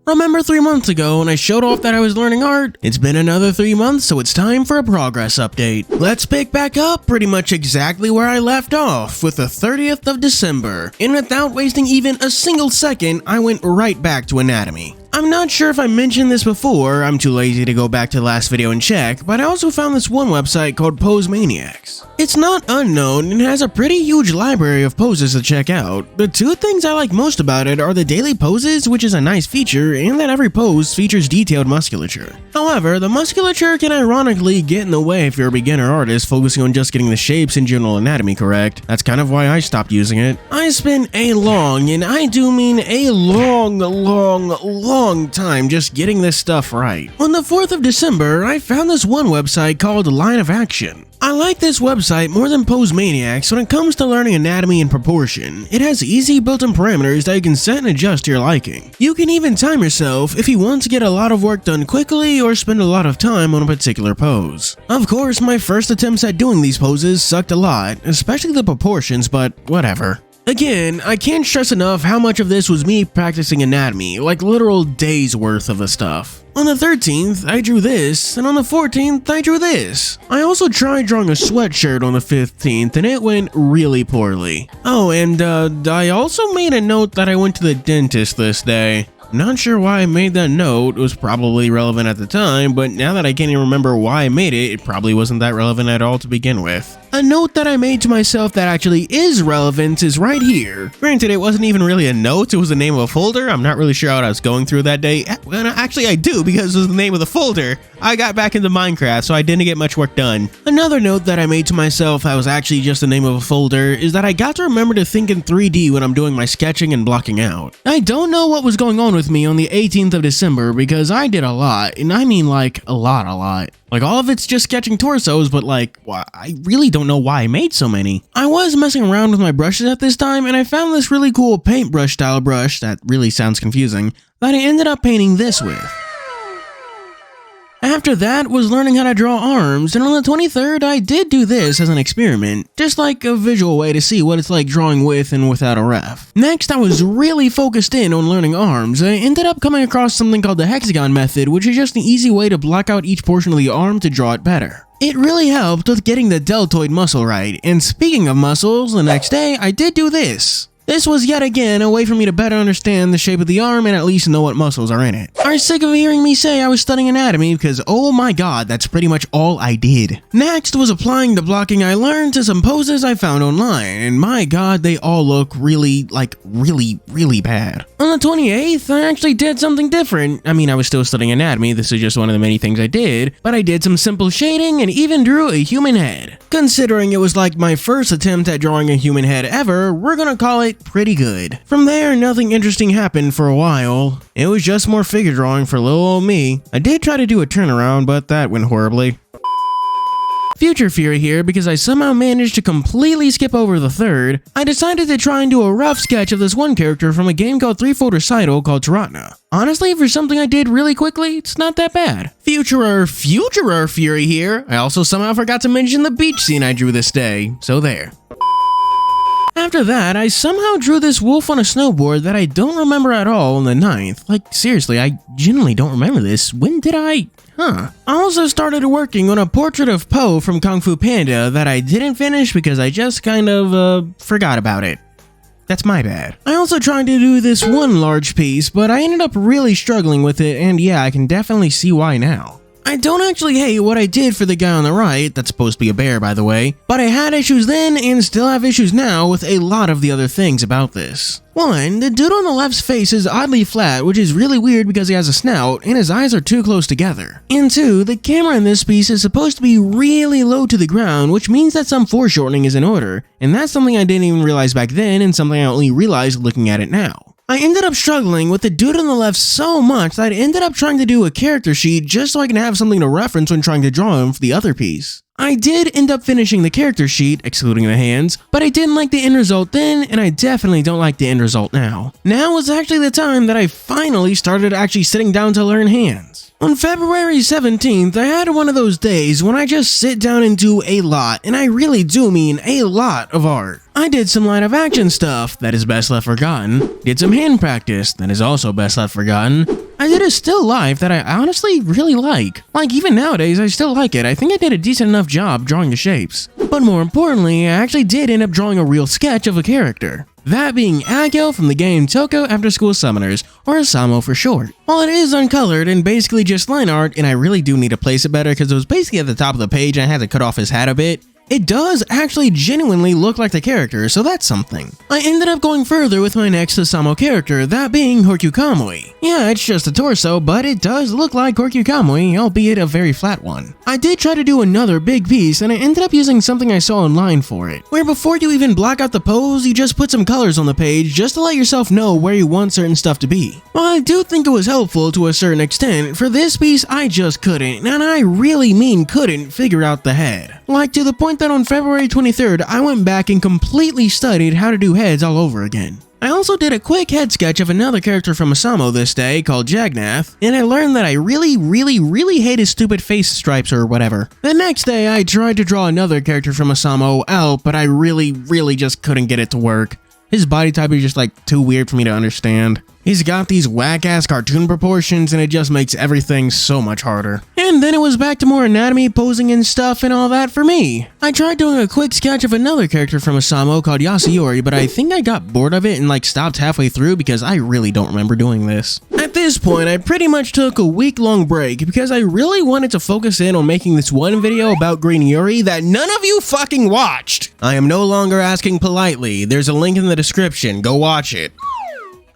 Remember 3 months ago when I showed off that I was learning art? It's been another 3 months, so it's time for a progress update. Let's pick back up pretty much exactly where I left off with the 30th of December. And without wasting even a single second, I went right back to anatomy. I'm not sure if I mentioned this before, I'm too lazy to go back to the last video and check, but I also found this one website called Pose Maniacs. It's not unknown and has a pretty huge library of poses to check out. The two things I like most about it are the daily poses, which is a nice feature, and that every pose features detailed musculature. However, the musculature can ironically get in the way if you're a beginner artist focusing on just getting the shapes and general anatomy correct. That's kind of why I stopped using it. I spent a long, and I do mean a long time just getting this stuff right. On the 4th of December, I found this one website called Line of Action. I like this website more than Pose Maniacs when it comes to learning anatomy and proportion. It has easy built-in parameters that you can set and adjust to your liking. You can even time yourself if you want to get a lot of work done quickly or spend a lot of time on a particular pose. Of course, my first attempts at doing these poses sucked a lot, especially the proportions, but whatever. Again, I can't stress enough how much of this was me practicing anatomy, like literal days worth of the stuff. On the 13th, I drew this, and on the 14th, I drew this. I also tried drawing a sweatshirt on the 15th, and it went really poorly. Oh, and I also made a note that I went to the dentist this day. Not sure why I made that note, it was probably relevant at the time, but now that I can't even remember why I made it, it probably wasn't that relevant at all to begin with. A note that I made to myself that actually is relevant is right here. Granted, it wasn't even really a note, it was the name of a folder. I'm not really sure what I was going through that day. Well, actually I do, because it was the name of the folder. I got back into Minecraft, so I didn't get much work done. Another note that I made to myself that was actually just the name of a folder is that I got to remember to think in 3D when I'm doing my sketching and blocking out. I don't know what was going on with me on the 18th of December because I did a lot, and I mean like a lot. Like all of it's just sketching torsos, but like, I really don't know why I made so many. I was messing around with my brushes at this time, and I found this really cool paintbrush style brush that really sounds confusing that I ended up painting this with. After that was learning how to draw arms, and on the 23rd I did do this as an experiment, just like a visual way to see what it's like drawing with and without a ref. Next I was really focused in on learning arms, and I ended up coming across something called the hexagon method, which is just an easy way to block out each portion of the arm to draw it better. It really helped with getting the deltoid muscle right, and speaking of muscles, the next day I did do this. This was yet again a way for me to better understand the shape of the arm and at least know what muscles are in it. Are you sick of hearing me say I was studying anatomy? Because oh my god, that's pretty much all I did. Next was applying the blocking I learned to some poses I found online, and my god, they all look really bad. On the 28th, I actually did something different. I mean, I was still studying anatomy, this is just one of the many things I did, but I did some simple shading and even drew a human head. Considering it was like my first attempt at drawing a human head ever, we're gonna call it pretty good. From there, nothing interesting happened for a while. It was just more figure drawing for little old me. I did try to do a turnaround, but that went horribly. Future Fury here because I somehow managed to completely skip over the 3rd. I decided to try and do a rough sketch of this one character from a game called Threefold Recital called Taratna. Honestly, for something I did really quickly, it's not that bad. Future Fury here. I also somehow forgot to mention the beach scene I drew this day, so there. After that, I somehow drew this wolf on a snowboard that I don't remember at all on the 9th. Like, seriously, I genuinely don't remember this. When did I also started working on a portrait of Po from Kung Fu Panda that I didn't finish because I just kind of, forgot about it. That's my bad. I also tried to do this one large piece, but I ended up really struggling with it, and yeah, I can definitely see why now. I don't actually hate what I did for the guy on the right, that's supposed to be a bear by the way, but I had issues then and still have issues now with a lot of the other things about this. 1. The dude on the left's face is oddly flat, which is really weird because he has a snout and his eyes are too close together. And 2. The camera in this piece is supposed to be really low to the ground, which means that some foreshortening is in order, and that's something I didn't even realize back then and something I only realized looking at it now. I ended up struggling with the dude on the left so much that I ended up trying to do a character sheet just so I can have something to reference when trying to draw him for the other piece. I did end up finishing the character sheet, excluding the hands, but I didn't like the end result then, and I definitely don't like the end result now. Now was actually the time that I finally started actually sitting down to learn hands. On February 17th, I had one of those days when I just sit down and do a lot, and I really do mean a lot of art. I did some line of action stuff, that is best left forgotten, did some hand practice, that is also best left forgotten, I did a still life that I honestly really like. Like, even nowadays, I still like it. I think I did a decent enough job drawing the shapes. But more importantly, I actually did end up drawing a real sketch of a character. That being Akio from the game Toko After School Summoners, or Asamo for short. While it is uncolored and basically just line art, and I really do need to place it better because it was basically at the top of the page and I had to cut off his hat a bit, it does actually genuinely look like the character, so that's something. I ended up going further with my next Asamo character, that being Horikyu Kamui. Yeah, it's just a torso, but it does look like Horikyu Kamui, albeit a very flat one. I did try to do another big piece, and I ended up using something I saw online for it, where before you even block out the pose, you just put some colors on the page just to let yourself know where you want certain stuff to be. While I do think it was helpful to a certain extent, for this piece I just couldn't, and I really mean couldn't, figure out the head. Like, to the point that on February 23rd, I went back and completely studied how to do heads all over again. I also did a quick head sketch of another character from Asamo this day called Jagnath, and I learned that I really hate his stupid face stripes or whatever. The next day, I tried to draw another character from Asamo, Alp, but I really just couldn't get it to work. His body type is just like too weird for me to understand. He's got these whack-ass cartoon proportions and it just makes everything so much harder. And then it was back to more anatomy, posing and stuff and all that for me. I tried doing a quick sketch of another character from Asamo called Yasuyori, but I think I got bored of it and like stopped halfway through because I really don't remember doing this. At this point, I pretty much took a week-long break because I really wanted to focus in on making this one video about Green Yuri that none of you fucking watched. I am no longer asking politely. There's a link in the description. Go watch it.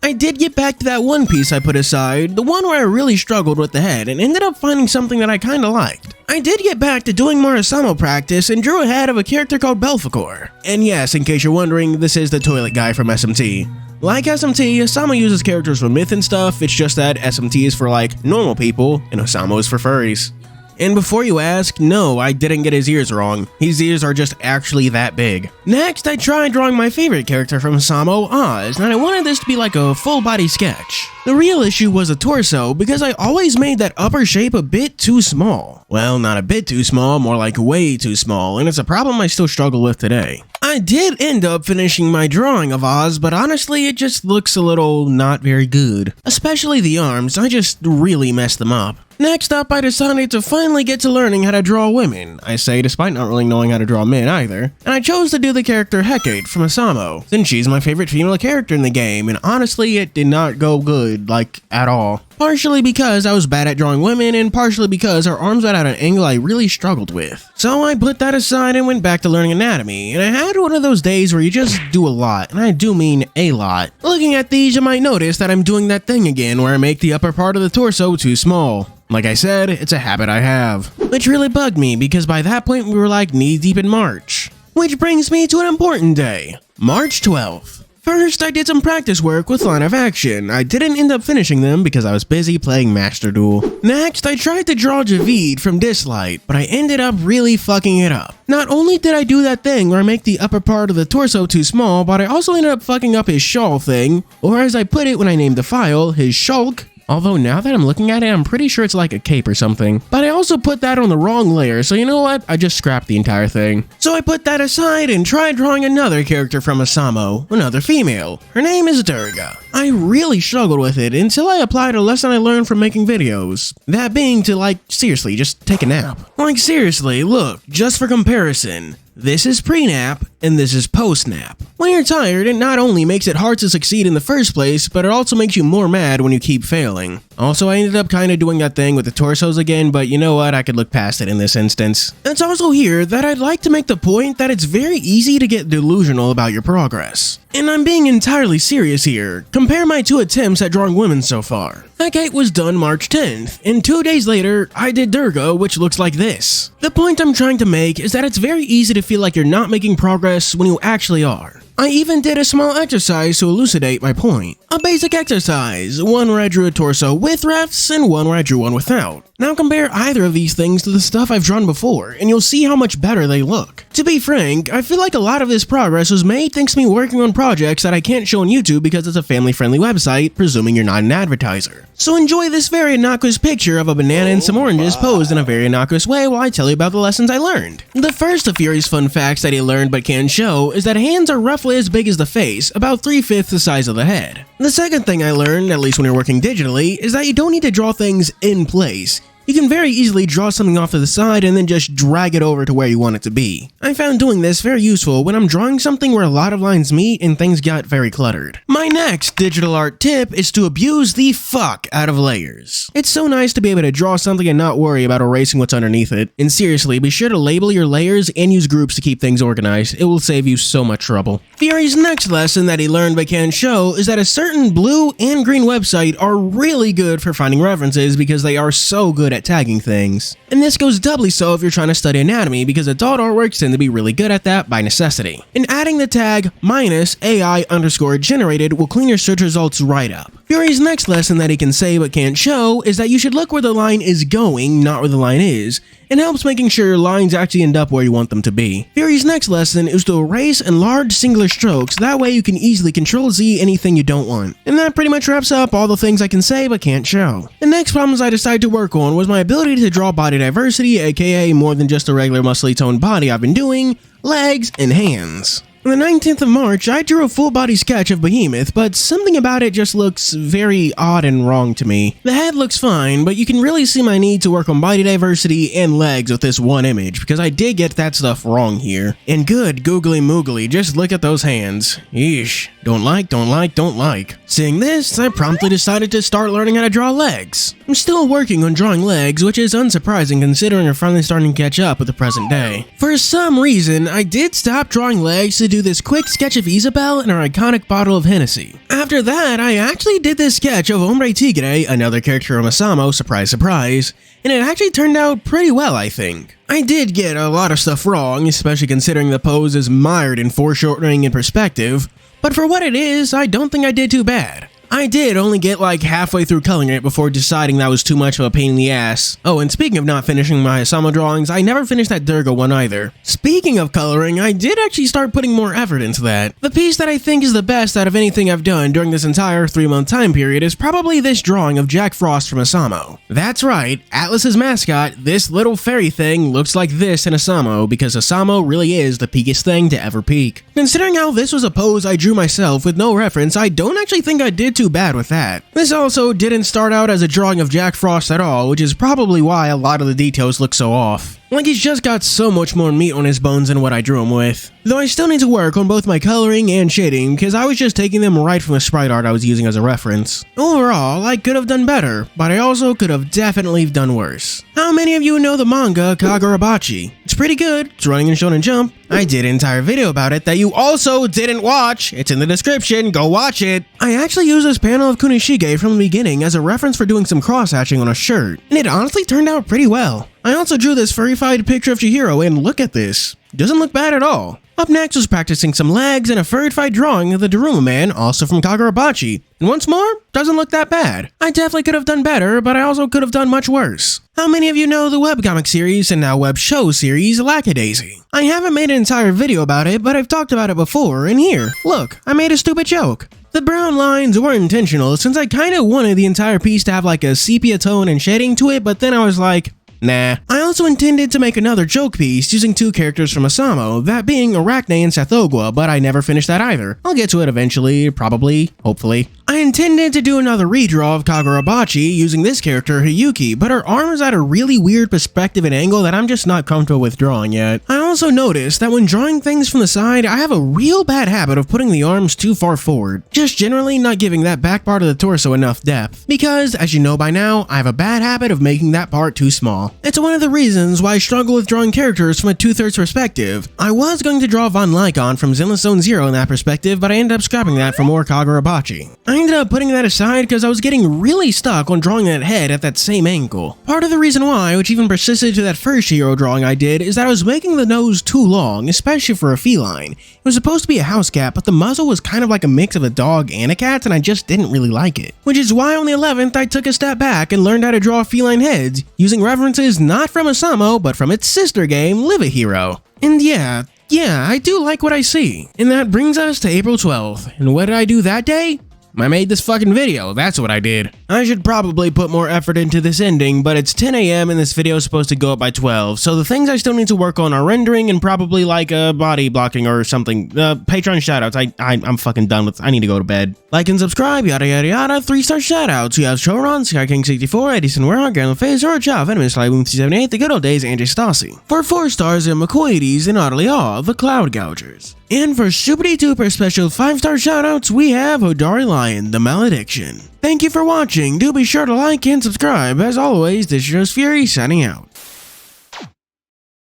I did get back to that one piece I put aside, the one where I really struggled with the head and ended up finding something that I kinda liked. I did get back to doing more Asamo practice and drew a head of a character called Belphegor. And yes, in case you're wondering, this is the toilet guy from SMT. Like SMT, Asamo uses characters from myth and stuff, it's just that SMT is for like normal people and Asamo is for furries. And before you ask, no, I didn't get his ears wrong. His ears are just actually that big. Next, I tried drawing my favorite character from Asamo, Oz, and I wanted this to be like a full body sketch. The real issue was the torso, because I always made that upper shape a bit too small. Well, not a bit too small, more like way too small, and it's a problem I still struggle with today. I did end up finishing my drawing of Oz, but honestly, it just looks a little not very good. Especially the arms, I just really messed them up. Next up, I decided to finally get to learning how to draw women. I say despite not really knowing how to draw men either. And I chose to do the character Hecate from Asamo, since she's my favorite female character in the game, and honestly, it did not go good, like, at all. Partially because I was bad at drawing women, and partially because her arms were at an angle I really struggled with. So I put that aside and went back to learning anatomy, and I had one of those days where you just do a lot, and I do mean a lot. Looking at these, you might notice that I'm doing that thing again where I make the upper part of the torso too small. Like I said, it's a habit I have. Which really bugged me because by that point we were like knee deep in March. Which brings me to an important day, March 12th. First, I did some practice work with Line of Action. I didn't end up finishing them because I was busy playing Master Duel. Next, I tried to draw Javid from Dislight, but I ended up really fucking it up. Not only did I do that thing where I make the upper part of the torso too small, but I also ended up fucking up his shawl thing, or as I put it when I named the file, his shulk. Although now that I'm looking at it, I'm pretty sure it's like a cape or something. But I also put that on the wrong layer, so you know what? I just scrapped the entire thing. So I put that aside and tried drawing another character from Asamo, another female. Her name is Durga. I really struggled with it until I applied a lesson I learned from making videos. That being to like, seriously, just take a nap. Like seriously, look, just for comparison. This is pre-nap, and this is post-nap. When you're tired, it not only makes it hard to succeed in the first place, but it also makes you more mad when you keep failing. Also, I ended up kinda doing that thing with the torsos again, but you know what, I could look past it in this instance. It's also here that I'd like to make the point that it's very easy to get delusional about your progress. And I'm being entirely serious here. Compare my 2 attempts at drawing women so far. Hecate was done March 10th, and 2 days later, I did Durga, which looks like this. The point I'm trying to make is that it's very easy to feel like you're not making progress when you actually are. I even did a small exercise to elucidate my point. A basic exercise, one where I drew a torso with refs and one where I drew one without. Now compare either of these things to the stuff I've drawn before, and you'll see how much better they look. To be frank, I feel like a lot of this progress was made thanks to me working on projects that I can't show on YouTube because it's a family-friendly website, presuming you're not an advertiser. So enjoy this very innocuous picture of a banana and some oranges posed in a very innocuous way while I tell you about the lessons I learned. The first of Fury's fun facts that he learned but can't show is that hands are roughly roughly as big as the face, about 3/5 the size of the head. The second thing I learned, at least when you're working digitally, is that you don't need to draw things in place. You can very easily draw something off to the side and then just drag it over to where you want it to be. I found doing this very useful when I'm drawing something where a lot of lines meet and things got very cluttered. My next digital art tip is to abuse the fuck out of layers. It's so nice to be able to draw something and not worry about erasing what's underneath it. And seriously, be sure to label your layers and use groups to keep things organized. It will save you so much trouble. Fury's next lesson that he learned but can't show is that a certain blue and green website are really good for finding references because they are so good at tagging things. And this goes doubly so if you're trying to study anatomy because adult artworks tend to be really good at that by necessity. And adding the tag -AI_generated will clean your search results right up. Fury's next lesson that he can say but can't show is that you should look where the line is going, not where the line is. It helps making sure your lines actually end up where you want them to be. Fury's next lesson is to erase in large singular strokes, that way you can easily Control-Z anything you don't want. And that pretty much wraps up all the things I can say but can't show. The next problems I decided to work on was my ability to draw body diversity, aka more than just a regular muscly toned body I've been doing, legs, and hands. On the 19th of March, I drew a full-body sketch of Behemoth, but something about it just looks very odd and wrong to me. The head looks fine, but you can really see my need to work on body diversity and legs with this one image, because I did get that stuff wrong here. And good googly moogly, just look at those hands. Eesh. Don't like, don't like, don't like. Seeing this, I promptly decided to start learning how to draw legs. I'm still working on drawing legs, which is unsurprising considering I'm finally starting to catch up with the present day. For some reason, I did stop drawing legs to do this quick sketch of Isabel and her iconic bottle of Hennessy. After that, I actually did this sketch of Hombre Tigre, another character of Masamo, surprise surprise, and it actually turned out pretty well, I think. I did get a lot of stuff wrong, especially considering the pose is mired in foreshortening and perspective, but for what it is, I don't think I did too bad. I did only get like halfway through coloring it before deciding that was too much of a pain in the ass. Oh, and speaking of not finishing my Asama drawings, I never finished that Durga one either. Speaking of coloring, I did actually start putting more effort into that. The piece that I think is the best out of anything I've done during this entire 3-month time period is probably this drawing of Jack Frost from Asamo. That's right, Atlas's mascot, this little fairy thing, looks like this in Asamo because Asamo really is the peakest thing to ever peak. Considering how this was a pose I drew myself with no reference, I don't actually think I did too bad with that. This also didn't start out as a drawing of Jack Frost at all, which is probably why a lot of the details look so off. Like he's just got so much more meat on his bones than what I drew him with. Though I still need to work on both my coloring and shading because I was just taking them right from the sprite art I was using as a reference. Overall, I could have done better, but I also could have definitely done worse. How many of you know the manga Kagurabachi? It's pretty good, it's running in Shonen Jump. I did an entire video about it that you also didn't watch. It's in the description, go watch it. I actually used this panel of Kunishige from the beginning as a reference for doing some cross-hatching on a shirt, and it honestly turned out pretty well. I also drew this furrified picture of Chihiro, and look at this. Doesn't look bad at all. Up next was practicing some legs and a furrified drawing of the Daruma Man, also from Kagurabachi. And once more, doesn't look that bad. I definitely could have done better, but I also could have done much worse. How many of you know the webcomic series and now web show series Lackadaisy? I haven't made an entire video about it, but I've talked about it before, and here, look, I made a stupid joke. The brown lines were intentional since I kinda wanted the entire piece to have like a sepia tone and shading to it, but then I was like, nah. I also intended to make another joke piece using 2 characters from Asamo, that being Arachne and Sethogwa, but I never finished that either. I'll get to it eventually, probably, hopefully. I intended to do another redraw of Kagurabachi using this character, Hiyuki, but her arm is at a really weird perspective and angle that I'm just not comfortable with drawing yet. I also noticed that when drawing things from the side, I have a real bad habit of putting the arms too far forward, just generally not giving that back part of the torso enough depth, because, as you know by now, I have a bad habit of making that part too small. It's one of the reasons why I struggle with drawing characters from a 2/3 perspective. I was going to draw Von Lycon from Zenless Zone Zero in that perspective, but I ended up scrapping that for more Kagurabachi. I ended up putting that aside because I was getting really stuck on drawing that head at that same angle. Part of the reason why, which even persisted to that first hero drawing I did, is that I was making the nose too long, especially for a feline. It was supposed to be a house cat, but the muzzle was kind of like a mix of a dog and a cat, and I just didn't really like it. Which is why on the 11th I took a step back and learned how to draw feline heads, using references not from Asamo, but from its sister game, Live a Hero. And yeah, I do like what I see. And that brings us to April 12th. And what did I do that day? I made this fucking video, that's what I did. I should probably put more effort into this ending, but it's 10 AM and this video is supposed to go up by 12, so the things I still need to work on are rendering and probably like body blocking or something. Patreon shoutouts, I'm fucking done with, I need to go to bed. Like and subscribe, yada yada yada, 3-star shoutouts. We have Showron, SkyKing64, Edison Warhawk, Garen LaFaze, Or Chow, Venomous, Slyboom378, The Good Old Days, and Stasi. For 4 stars, and McCoides and Oddly Awe, The Cloud Gougers. And for Super Duper special 5-star shoutouts, we have Hodari Lion, The Malediction. Thank you for watching. Do be sure to like and subscribe. As always, this is Fury signing out.